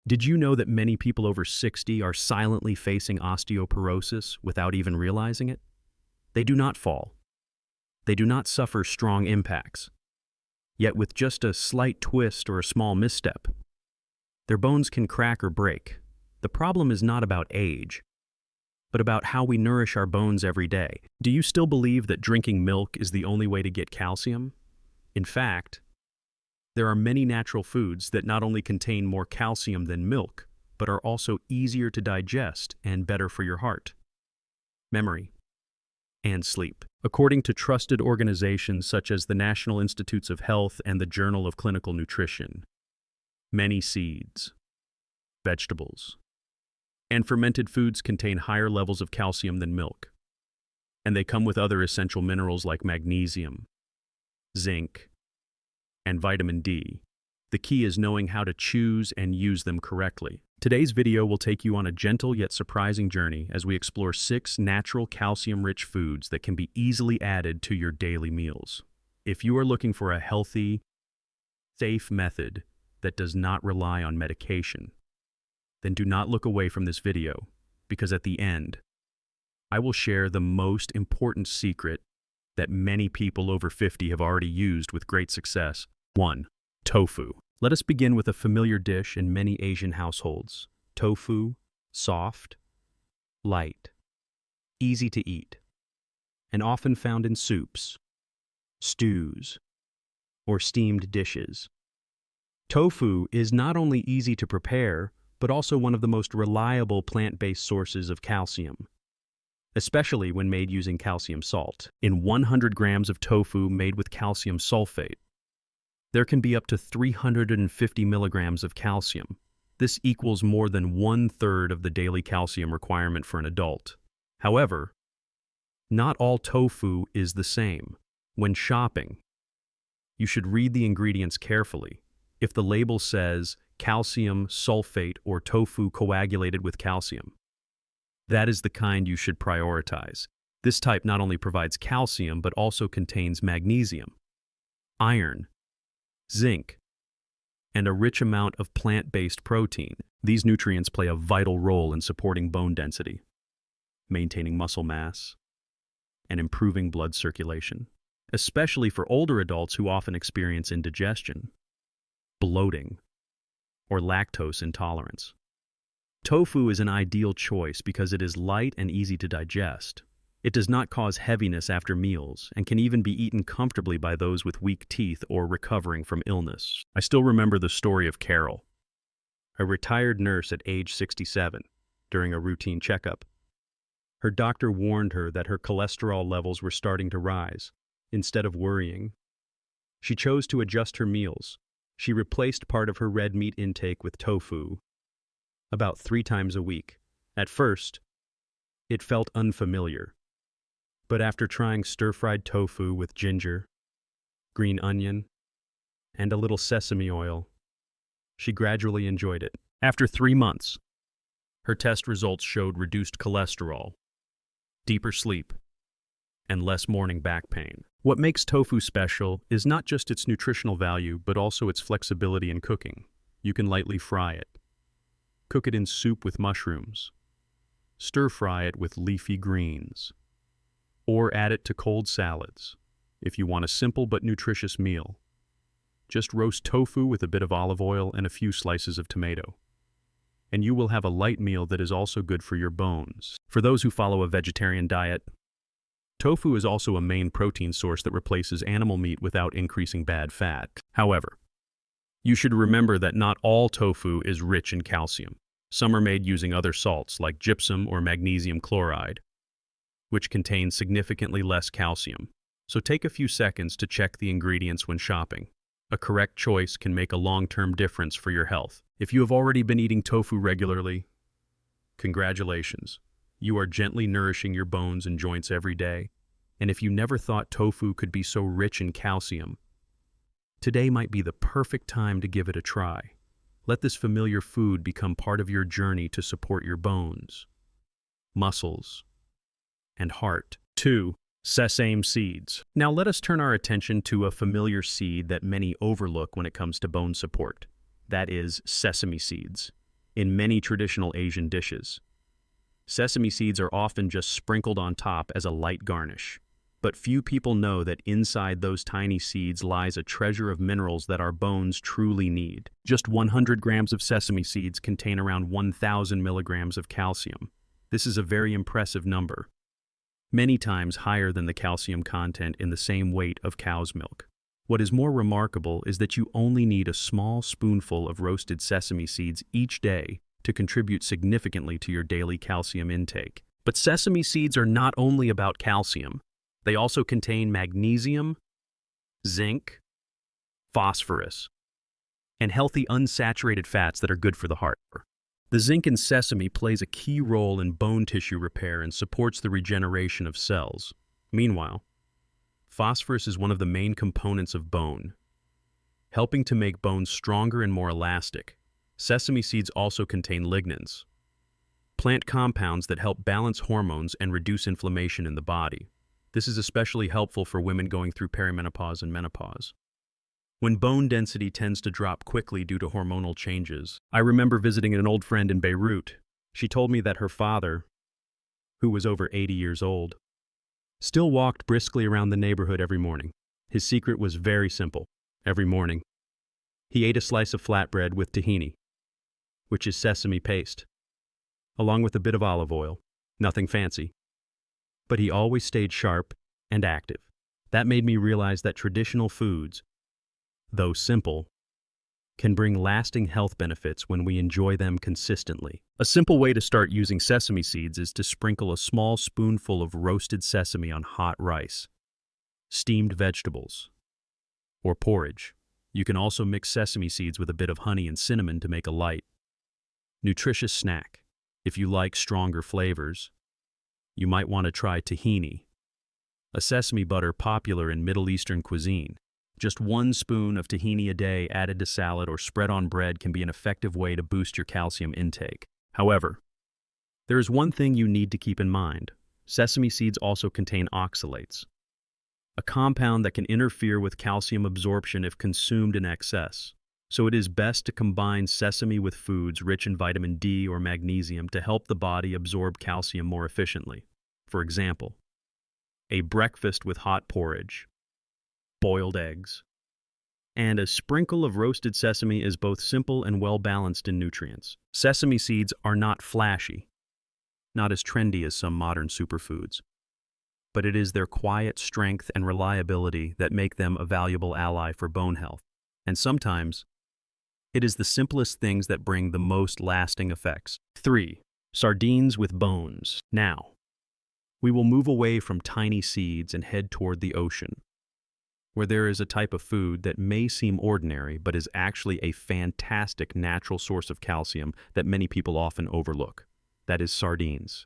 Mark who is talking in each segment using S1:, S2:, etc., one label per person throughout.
S1: Did you know that many people over 60 are silently facing osteoporosis without even realizing it? They do not fall. They do not suffer strong impacts. Yet with just a slight twist or a small misstep, their bones can crack or break. The problem is not about age, but about how we nourish our bones every day. Do you still believe that drinking milk is the only way to get calcium? In fact, there are many natural foods that not only contain more calcium than milk, but are also easier to digest and better for your heart, memory, and sleep. According to trusted organizations such as the National Institutes of Health and the Journal of Clinical Nutrition, many seeds, vegetables, and fermented foods contain higher levels of calcium than milk, and they come with other essential minerals like magnesium, zinc, and vitamin D. The key is knowing how to choose and use them correctly. Today's video will take you on a gentle yet surprising journey as we explore 6 natural calcium-rich foods that can be easily added to your daily meals. If you are looking for a healthy, safe method that does not rely on medication, then do not look away from this video, because at the end, I will share the most important secret that many people over 50 have already used with great success. 1. Tofu. Let us begin with a familiar dish in many Asian households. Tofu, soft, light, easy to eat, and often found in soups, stews, or steamed dishes. Tofu is not only easy to prepare, but also one of the most reliable plant-based sources of calcium, especially when made using calcium salt. In 100 grams of tofu made with calcium sulfate, there can be up to 350 milligrams of calcium. This equals more than 1/3 of the daily calcium requirement for an adult. However, not all tofu is the same. When shopping, you should read the ingredients carefully. If the label says calcium sulfate or tofu coagulated with calcium, that is the kind you should prioritize. This type not only provides calcium but also contains magnesium, iron, zinc, and a rich amount of plant-based protein. These nutrients play a vital role in supporting bone density, maintaining muscle mass, and improving blood circulation, especially for older adults who often experience indigestion, bloating, or lactose intolerance. Tofu is an ideal choice because it is light and easy to digest. It does not cause heaviness after meals and can even be eaten comfortably by those with weak teeth or recovering from illness. I still remember the story of Carol, a retired nurse at age 67, during a routine checkup. Her doctor warned her that her cholesterol levels were starting to rise. Instead of worrying, she chose to adjust her meals. She replaced part of her red meat intake with tofu, about 3 times a week. At first, it felt unfamiliar. But after trying stir-fried tofu with ginger, green onion, and a little sesame oil, she gradually enjoyed it. After 3 months, her test results showed reduced cholesterol, deeper sleep, and less morning back pain. What makes tofu special is not just its nutritional value, but also its flexibility in cooking. You can lightly fry it, cook it in soup with mushrooms, stir-fry it with leafy greens, or add it to cold salads. If you want a simple but nutritious meal, just roast tofu with a bit of olive oil and a few slices of tomato, and you will have a light meal that is also good for your bones. For those who follow a vegetarian diet, tofu is also a main protein source that replaces animal meat without increasing bad fat. However, you should remember that not all tofu is rich in calcium. Some are made using other salts like gypsum or magnesium chloride, which contain significantly less calcium. So take a few seconds to check the ingredients when shopping. A correct choice can make a long-term difference for your health. If you have already been eating tofu regularly, congratulations. You are gently nourishing your bones and joints every day. And if you never thought tofu could be so rich in calcium, today might be the perfect time to give it a try. Let this familiar food become part of your journey to support your bones, muscles, and heart. 2. Sesame seeds. Now let us turn our attention to a familiar seed that many overlook when it comes to bone support. That is sesame seeds. in many traditional Asian dishes. Sesame seeds are often just sprinkled on top as a light garnish. But few people know that inside those tiny seeds lies a treasure of minerals that our bones truly need. Just 100 grams of sesame seeds contain around 1,000 milligrams of calcium. This is a very impressive number, many times higher than the calcium content in the same weight of cow's milk. What is more remarkable is that you only need a small spoonful of roasted sesame seeds each day to contribute significantly to your daily calcium intake. But sesame seeds are not only about calcium. They also contain magnesium, zinc, phosphorus, and healthy unsaturated fats that are good for the heart. The zinc in sesame plays a key role in bone tissue repair and supports the regeneration of cells. Meanwhile, phosphorus is one of the main components of bone, helping to make bones stronger and more elastic. Sesame seeds also contain lignans, plant compounds that help balance hormones and reduce inflammation in the body. This is especially helpful for women going through perimenopause and menopause, when bone density tends to drop quickly due to hormonal changes. I remember visiting an old friend in Beirut. She told me that her father, who was over 80 years old, still walked briskly around the neighborhood every morning. His secret was very simple. Every morning, he ate a slice of flatbread with tahini, which is sesame paste, along with a bit of olive oil. Nothing fancy. But he always stayed sharp and active. That made me realize that traditional foods, though simple, can bring lasting health benefits when we enjoy them consistently. A simple way to start using sesame seeds is to sprinkle a small spoonful of roasted sesame on hot rice, steamed vegetables, or porridge. You can also mix sesame seeds with a bit of honey and cinnamon to make a light, nutritious snack. If you like stronger flavors, you might want to try tahini, a sesame butter popular in Middle Eastern cuisine. Just 1 spoon of tahini a day added to salad or spread on bread can be an effective way to boost your calcium intake. However, there is one thing you need to keep in mind. Sesame seeds also contain oxalates, a compound that can interfere with calcium absorption if consumed in excess. So it is best to combine sesame with foods rich in vitamin D or magnesium to help the body absorb calcium more efficiently. For example, a breakfast with hot porridge, boiled eggs, and a sprinkle of roasted sesame is both simple and well-balanced in nutrients. Sesame seeds are not flashy, not as trendy as some modern superfoods, but it is their quiet strength and reliability that make them a valuable ally for bone health. And sometimes, it is the simplest things that bring the most lasting effects. 3. Sardines with bones. Now, we will move away from tiny seeds and head toward the ocean, where there is a type of food that may seem ordinary but is actually a fantastic natural source of calcium that many people often overlook. That is sardines,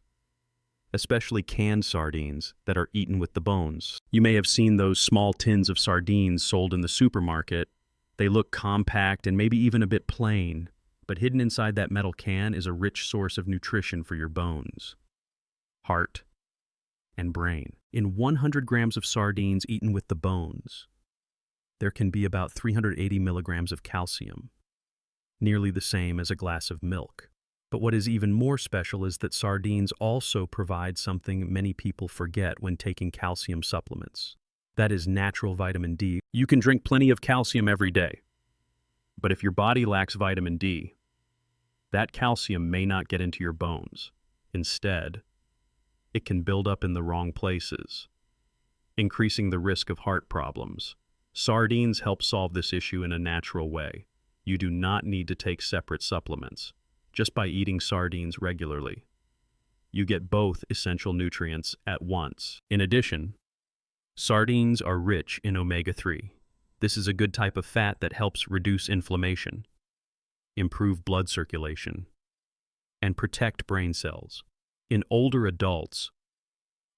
S1: especially canned sardines that are eaten with the bones. You may have seen those small tins of sardines sold in the supermarket. They look compact and maybe even a bit plain, but hidden inside that metal can is a rich source of nutrition for your bones, heart, and brain. In 100 grams of sardines eaten with the bones, there can be about 380 milligrams of calcium, nearly the same as a glass of milk. But what is even more special is that sardines also provide something many people forget when taking calcium supplements. That is natural vitamin D. You can drink plenty of calcium every day, but if your body lacks vitamin D, that calcium may not get into your bones. Instead, it can build up in the wrong places, increasing the risk of heart problems. Sardines help solve this issue in a natural way. You do not need to take separate supplements. Just by eating sardines regularly, you get both essential nutrients at once. In addition, sardines are rich in omega-3. This is a good type of fat that helps reduce inflammation, improve blood circulation, and protect brain cells. In older adults,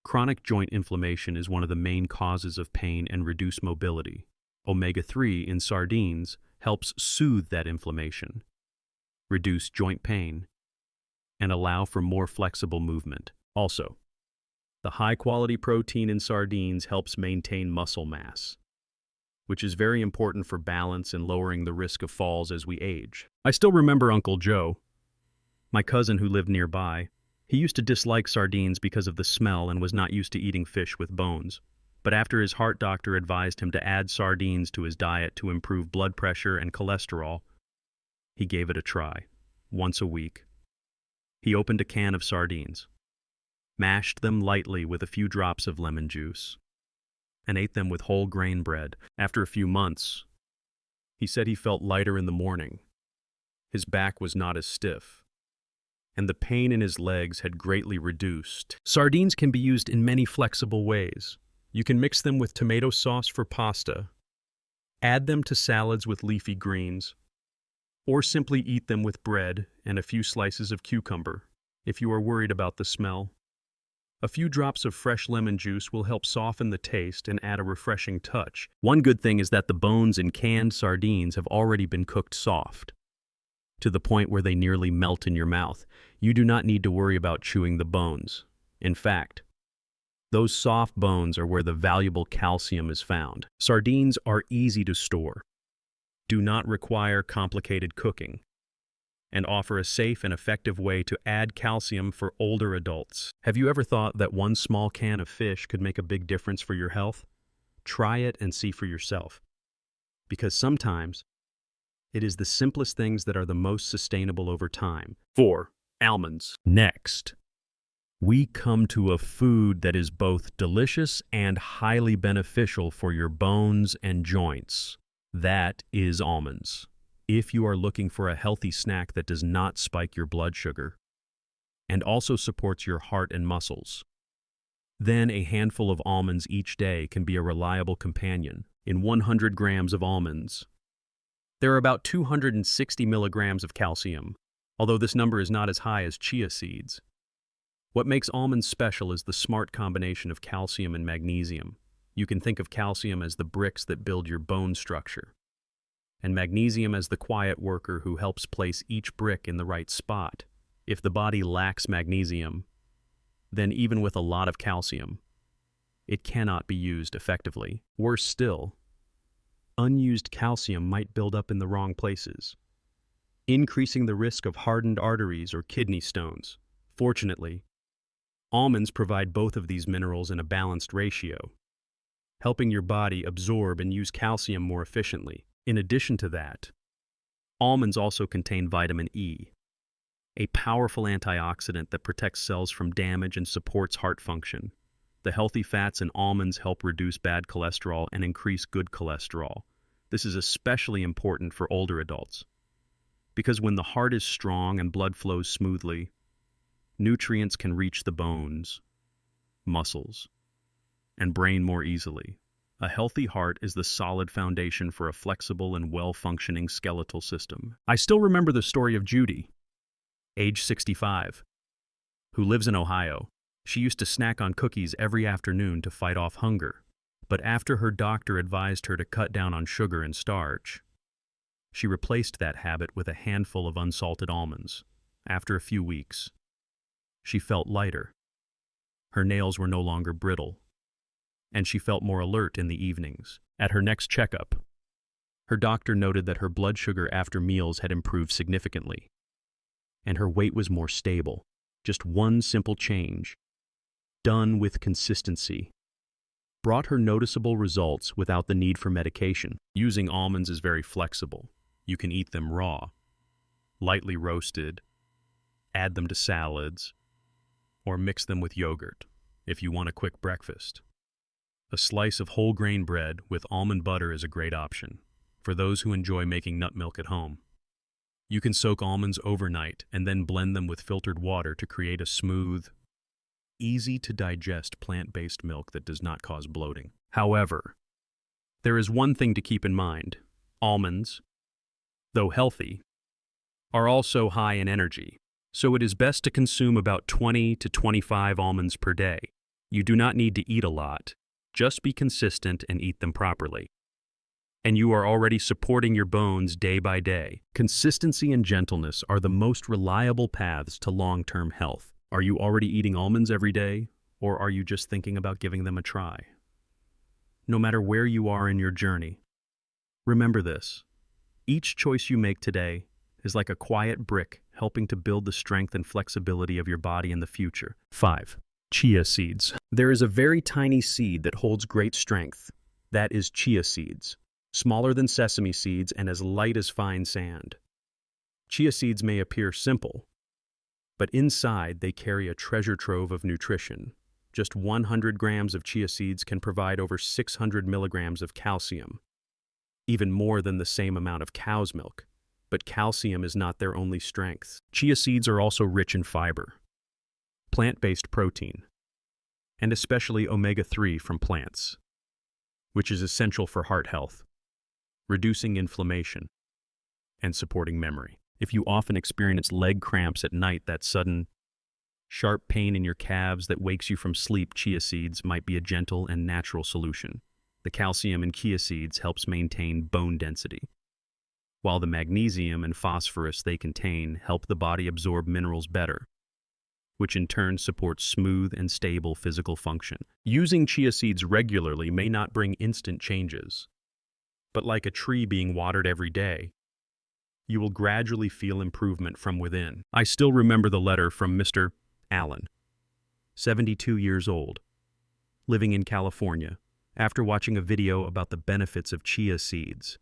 S1: chronic joint inflammation is one of the main causes of pain and reduced mobility. Omega-3 in sardines helps soothe that inflammation, reduce joint pain, and allow for more flexible movement. Also, the high-quality protein in sardines helps maintain muscle mass, which is very important for balance and lowering the risk of falls as we age. I still remember Uncle Joe, My cousin who lived nearby, he used to dislike sardines because of the smell and was not used to eating fish with bones. But after his heart doctor advised him to add sardines to his diet to improve blood pressure and cholesterol, he gave it a try, once a week. He opened a can of sardines, mashed them lightly with a few drops of lemon juice, and ate them with whole grain bread. After a few months, he said he felt lighter in the morning. His back was not as stiff, and the pain in his legs had greatly reduced. Sardines can be used in many flexible ways. You can mix them with tomato sauce for pasta, add them to salads with leafy greens, or simply eat them with bread and a few slices of cucumber if you are worried about the smell. A few drops of fresh lemon juice will help soften the taste and add a refreshing touch. One good thing is that the bones in canned sardines have already been cooked soft, to the point where they nearly melt in your mouth. You do not need to worry about chewing the bones. In fact, those soft bones are where the valuable calcium is found. Sardines are easy to store, do not require complicated cooking, and offer a safe and effective way to add calcium for older adults. Have you ever thought that one small can of fish could make a big difference for your health? Try it and see for yourself. Because sometimes, it is the simplest things that are the most sustainable over time. 4. Almonds. Next, we come to a food that is both delicious and highly beneficial for your bones and joints. That is almonds. If you are looking for a healthy snack that does not spike your blood sugar and also supports your heart and muscles, then a handful of almonds each day can be a reliable companion. In 100 grams of almonds, there are about 260 milligrams of calcium, although this number is not as high as chia seeds. What makes almonds special is the smart combination of calcium and magnesium. You can think of calcium as the bricks that build your bone structure, and magnesium as the quiet worker who helps place each brick in the right spot. If the body lacks magnesium, then even with a lot of calcium, it cannot be used effectively. Worse still, unused calcium might build up in the wrong places, increasing the risk of hardened arteries or kidney stones. Fortunately, almonds provide both of these minerals in a balanced ratio, helping your body absorb and use calcium more efficiently. In addition to that, almonds also contain vitamin E, a powerful antioxidant that protects cells from damage and supports heart function. The healthy fats in almonds help reduce bad cholesterol and increase good cholesterol. This is especially important for older adults, because when the heart is strong and blood flows smoothly, nutrients can reach the bones, muscles, and brain more easily. A healthy heart is the solid foundation for a flexible and well-functioning skeletal system. I still remember the story of Judy, age 65, who lives in Ohio. She used to snack on cookies every afternoon to fight off hunger. But after her doctor advised her to cut down on sugar and starch, she replaced that habit with a handful of unsalted almonds. After a few weeks, she felt lighter. Her nails were no longer brittle, and she felt more alert in the evenings. At her next checkup, her doctor noted that her blood sugar after meals had improved significantly, and her weight was more stable. Just one simple change, done with consistency, brought her noticeable results without the need for medication. Using almonds is very flexible. You can eat them raw, lightly roasted, add them to salads, or mix them with yogurt if you want a quick breakfast. A slice of whole grain bread with almond butter is a great option for those who enjoy making nut milk at home. You can soak almonds overnight and then blend them with filtered water to create a smooth, easy-to-digest plant-based milk that does not cause bloating. However, there is one thing to keep in mind. Almonds, though healthy, are also high in energy, so it is best to consume about 20 to 25 almonds per day. You do not need to eat a lot, just be consistent and eat them properly. And you are already supporting your bones day by day. Consistency and gentleness are the most reliable paths to long-term health. Are you already eating almonds every day, or are you just thinking about giving them a try? No matter where you are in your journey, remember this. Each choice you make today is like a quiet brick helping to build the strength and flexibility of your body in the future. 5. Chia seeds. There is a very tiny seed that holds great strength. That is chia seeds, smaller than sesame seeds and as light as fine sand. Chia seeds may appear simple, but inside they carry a treasure trove of nutrition. Just 100 grams of chia seeds can provide over 600 milligrams of calcium, even more than the same amount of cow's milk. But calcium is not their only strength. Chia seeds are also rich in fiber, plant-based protein, and especially omega-3 from plants, which is essential for heart health, reducing inflammation, and supporting memory. If you often experience leg cramps at night, that sudden, sharp pain in your calves that wakes you from sleep, chia seeds might be a gentle and natural solution. The calcium in chia seeds helps maintain bone density, while the magnesium and phosphorus they contain help the body absorb minerals better, which in turn supports smooth and stable physical function. Using chia seeds regularly may not bring instant changes, but like a tree being watered every day, you will gradually feel improvement from within. I still remember the letter from Mr. Allen, 72 years old, living in California, after watching a video about the benefits of chia seeds.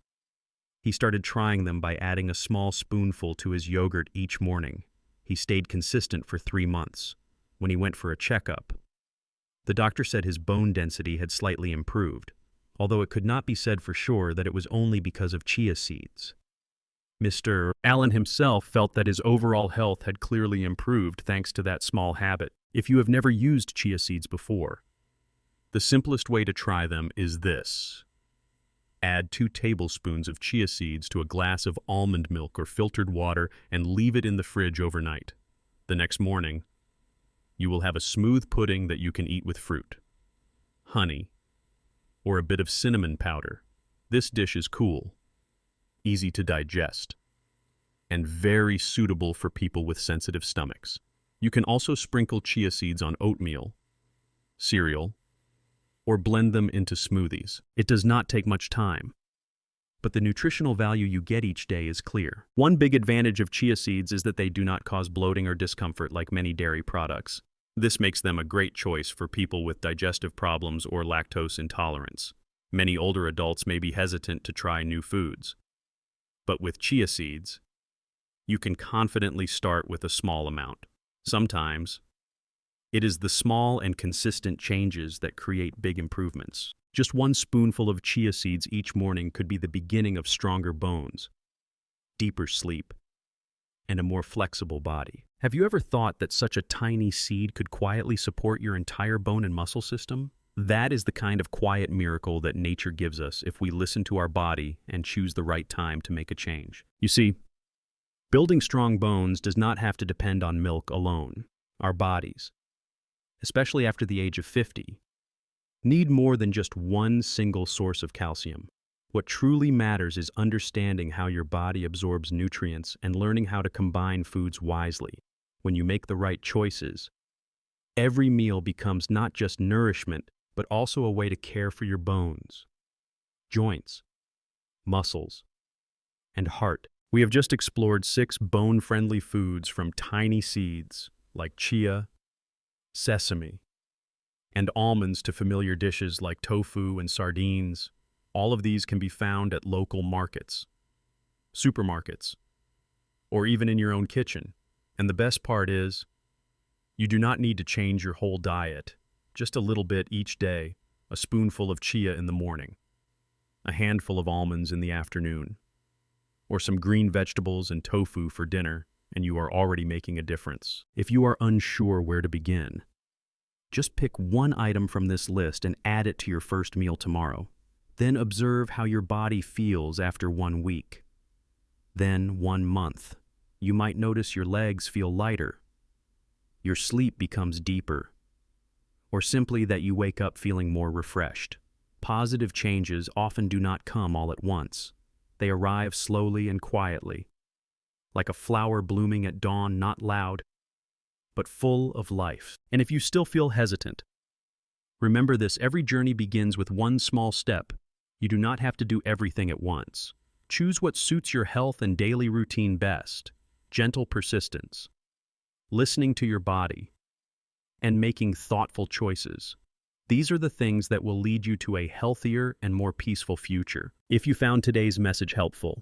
S1: He started trying them by adding a small spoonful to his yogurt each morning. He stayed consistent for 3 months. When he went for a checkup, the doctor said his bone density had slightly improved, although it could not be said for sure that it was only because of chia seeds. Mr. Allen himself felt that his overall health had clearly improved thanks to that small habit. If you have never used chia seeds before, the simplest way to try them is this. Add 2 tablespoons of chia seeds to a glass of almond milk or filtered water and leave it in the fridge overnight. The next morning, you will have a smooth pudding that you can eat with fruit, honey, or a bit of cinnamon powder. This dish is cool, easy to digest, and very suitable for people with sensitive stomachs. You can also sprinkle chia seeds on oatmeal, cereal, or blend them into smoothies. It does not take much time, but the nutritional value you get each day is clear. One big advantage of chia seeds is that they do not cause bloating or discomfort like many dairy products. This makes them a great choice for people with digestive problems or lactose intolerance. Many older adults may be hesitant to try new foods, but with chia seeds, you can confidently start with a small amount. Sometimes, it is the small and consistent changes that create big improvements. Just 1 spoonful of chia seeds each morning could be the beginning of stronger bones, deeper sleep, and a more flexible body. Have you ever thought that such a tiny seed could quietly support your entire bone and muscle system? That is the kind of quiet miracle that nature gives us if we listen to our body and choose the right time to make a change. You see, building strong bones does not have to depend on milk alone. Our bodies, especially after the age of 50, need more than just one single source of calcium. What truly matters is understanding how your body absorbs nutrients and learning how to combine foods wisely. When you make the right choices, every meal becomes not just nourishment, but also a way to care for your bones, joints, muscles, and heart. We have just explored 6 bone-friendly foods from tiny seeds like chia, sesame, and almonds to familiar dishes like tofu and sardines. All of these can be found at local markets, supermarkets, or even in your own kitchen. And the best part is, you do not need to change your whole diet. Just a little bit each day, a spoonful of chia in the morning, a handful of almonds in the afternoon, or some green vegetables and tofu for dinner, and you are already making a difference. If you are unsure where to begin, just pick one item from this list and add it to your first meal tomorrow. Then observe how your body feels after 1 week. Then 1 month. You might notice your legs feel lighter, your sleep becomes deeper, or simply that you wake up feeling more refreshed. Positive changes often do not come all at once. They arrive slowly and quietly, like a flower blooming at dawn, not loud, but full of life. And if you still feel hesitant, remember this: every journey begins with one small step. You do not have to do everything at once. Choose what suits your health and daily routine best. gentle persistence, listening to your body, and making thoughtful choices. These are the things that will lead you to a healthier and more peaceful future. If you found today's message helpful,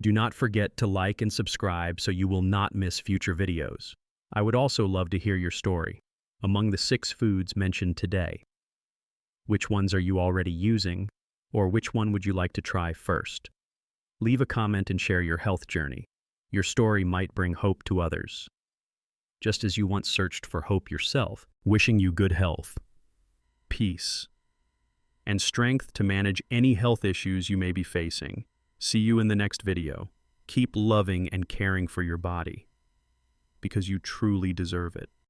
S1: do not forget to like and subscribe so you will not miss future videos. I would also love to hear your story. Among the 6 foods mentioned today, which ones are you already using, or which one would you like to try first? Leave a comment and share your health journey. Your story might bring hope to others, just as you once searched for hope yourself. Wishing you good health, peace, and strength to manage any health issues you may be facing. See you in the next video. Keep loving and caring for your body, because you truly deserve it.